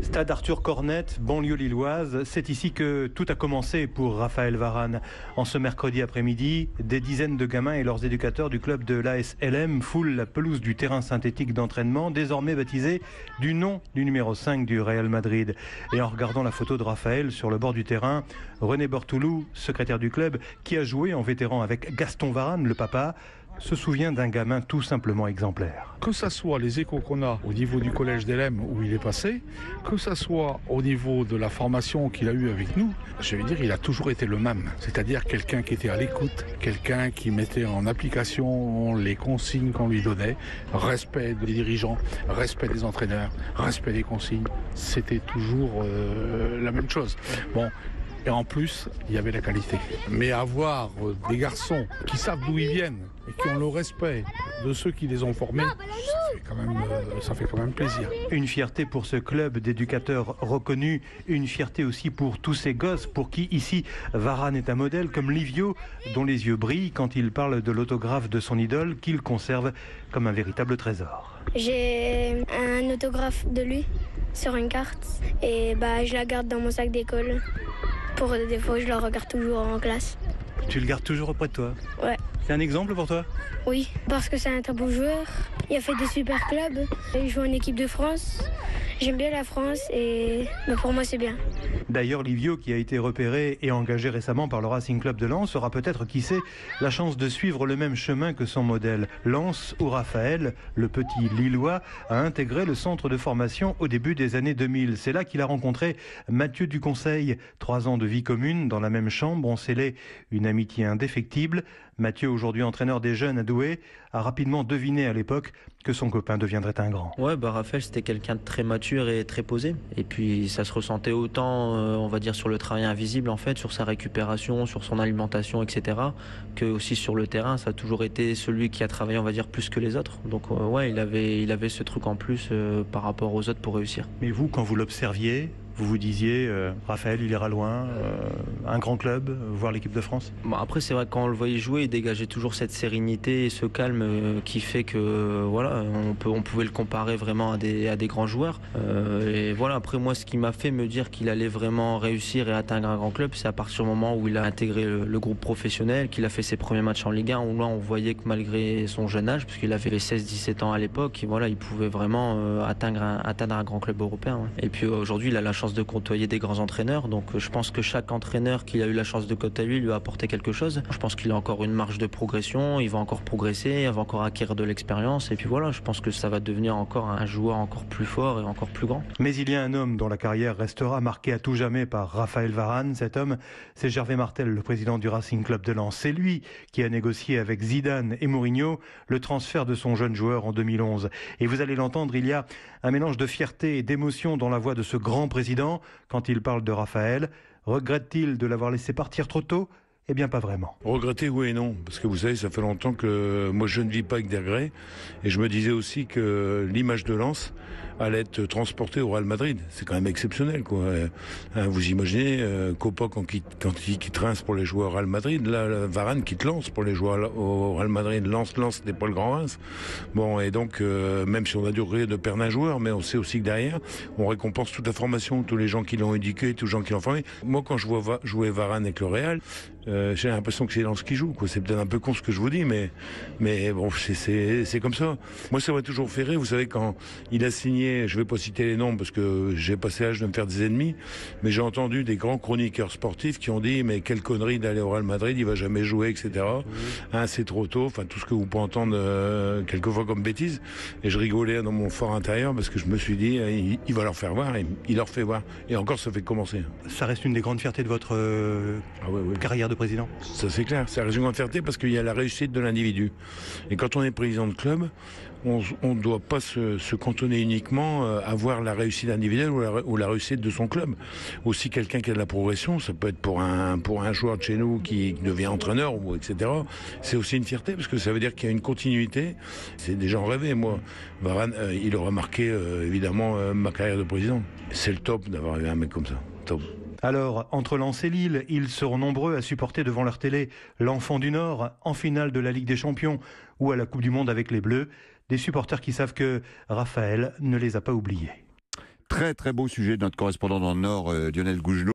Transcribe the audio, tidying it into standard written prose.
Stade Arthur Cornette, banlieue lilloise, c'est ici que tout a commencé pour Raphaël Varane. En ce mercredi après-midi, des dizaines de gamins et leurs éducateurs du club de l'ASLM foulent la pelouse du terrain synthétique d'entraînement, désormais baptisé du nom du numéro 5 du Real Madrid. Et en regardant la photo de Raphaël sur le bord du terrain, René Bortoulou, secrétaire du club, qui a joué en vétéran avec Gaston Varane, le papa, se souvient d'un gamin tout simplement exemplaire. Que ça soit les échos qu'on a au niveau du collège d'Elem où il est passé, que ça soit au niveau de la formation qu'il a eue avec nous, je veux dire, il a toujours été le même. C'est-à-dire quelqu'un qui était à l'écoute, quelqu'un qui mettait en application les consignes qu'on lui donnait, respect des dirigeants, respect des entraîneurs, respect des consignes. C'était toujours la même chose. Bon. Et en plus, il y avait la qualité. Mais avoir des garçons qui savent d'où ils viennent et qui ont le respect de ceux qui les ont formés, ça fait quand même plaisir. Une fierté pour ce club d'éducateurs reconnus, une fierté aussi pour tous ces gosses pour qui ici Varane est un modèle, comme Livio, dont les yeux brillent quand il parle de l'autographe de son idole qu'il conserve comme un véritable trésor. J'ai un autographe de lui sur une carte et je la garde dans mon sac d'école. Pour des fois, je le regarde toujours en classe. Tu le gardes toujours auprès de toi? Ouais. C'est un exemple pour toi? Oui, parce que c'est un très beau joueur. Il a fait des super clubs. Il joue en équipe de France. J'aime bien la France et pour moi, c'est bien. D'ailleurs, Livio, qui a été repéré et engagé récemment par le Racing Club de Lens, aura peut-être, qui sait, la chance de suivre le même chemin que son modèle. Lens, où Raphaël, le petit Lillois, a intégré le centre de formation au début des années 2000. C'est là qu'il a rencontré Mathieu Duconseil. 3 ans de vie commune dans la même chambre ont scellé une amitié indéfectible. Mathieu, aujourd'hui entraîneur des jeunes à Douai, a rapidement deviné à l'époque que son copain deviendrait un grand. Ouais, Raphaël, c'était quelqu'un de très mature et très posé. Et puis ça se ressentait autant, on va dire, sur le travail invisible, en fait, sur sa récupération, sur son alimentation, etc., que aussi sur le terrain. Ça a toujours été celui qui a travaillé, on va dire, plus que les autres. Donc ouais, il avait ce truc en plus par rapport aux autres pour réussir. Mais vous, quand vous l'observiez, vous vous disiez, Raphaël, il ira loin, un grand club, voir l'équipe de France? Bon, après, c'est vrai que quand on le voyait jouer, il dégageait toujours cette sérénité et ce calme qui fait que voilà, on pouvait le comparer vraiment à des grands joueurs. Et voilà, après moi, ce qui m'a fait me dire qu'il allait vraiment réussir et atteindre un grand club, c'est à partir du moment où il a intégré le groupe professionnel, qu'il a fait ses premiers matchs en Ligue 1, où là, on voyait que malgré son jeune âge, puisqu'il avait 16-17 ans à l'époque, voilà, il pouvait vraiment atteindre un grand club européen. Ouais. Et puis aujourd'hui, il a la chance de côtoyer des grands entraîneurs, donc je pense que chaque entraîneur qu'il a eu la chance de côtoyer lui a apporté quelque chose. Je pense qu'il a encore une marge de progression, il va encore progresser, il va encore acquérir de l'expérience, et puis voilà, je pense que ça va devenir encore un joueur encore plus fort et encore plus grand. Mais il y a un homme dont la carrière restera marquée à tout jamais par Raphaël Varane. Cet homme, c'est Gervais Martel, le président du Racing Club de Lens. C'est lui qui a négocié avec Zidane et Mourinho le transfert de son jeune joueur en 2011. Et vous allez l'entendre, il y a un mélange de fierté et d'émotion dans la voix de ce grand président quand il parle de Raphaël. Regrette-t-il de l'avoir laissé partir trop tôt? Eh bien, pas vraiment. Regretter, oui et non. Parce que vous savez, ça fait longtemps que moi, je ne vis pas avec des regrets. Et je me disais aussi que l'image de Lens allait être transportée au Real Madrid. C'est quand même exceptionnel, quoi. Vous imaginez, Copa, quand il quitte Reims pour les joueurs au Real Madrid, là, Varane quitte Lens pour les joueurs au Real Madrid. Lens n'est pas le grand Reims. Bon, et donc, même si on a dû rire de perdre un joueur, mais on sait aussi que derrière, on récompense toute la formation, tous les gens qui l'ont éduqué, tous les gens qui l'ont formé. Moi, quand je vois jouer Varane avec le Real, j'ai l'impression que c'est Lens qui joue, quoi. C'est peut-être un peu con ce que je vous dis, mais bon, c'est comme ça. Moi, ça m'a toujours fait rire. Vous savez, quand il a signé, je vais pas citer les noms parce que j'ai passé l'âge de me faire des ennemis, mais j'ai entendu des grands chroniqueurs sportifs qui ont dit, mais quelle connerie d'aller au Real Madrid, il va jamais jouer, etc. C'est trop tôt. Enfin, tout ce que vous pouvez entendre quelquefois comme bêtises. Et je rigolais dans mon fort intérieur parce que je me suis dit, il va leur faire voir, et il leur fait voir. Et encore, ça fait commencer. Ça reste une des grandes fiertés de votre carrière de président? Ça, c'est clair. C'est la raison de fierté parce qu'il y a la réussite de l'individu. Et quand on est président de club, on ne doit pas se cantonner uniquement à voir la réussite individuelle ou la réussite de son club. Aussi, quelqu'un qui a de la progression, ça peut être pour un joueur de chez nous qui devient entraîneur, ou etc. C'est aussi une fierté parce que ça veut dire qu'il y a une continuité. C'est des gens rêvés. Moi, Varane, il aura marqué évidemment ma carrière de président. C'est le top d'avoir eu un mec comme ça. Top. Alors, entre Lens et Lille, ils seront nombreux à supporter devant leur télé l'Enfant du Nord en finale de la Ligue des Champions ou à la Coupe du Monde avec les Bleus. Des supporters qui savent que Raphaël ne les a pas oubliés. Très très beau sujet de notre correspondant dans le Nord, Lionel Gougelot.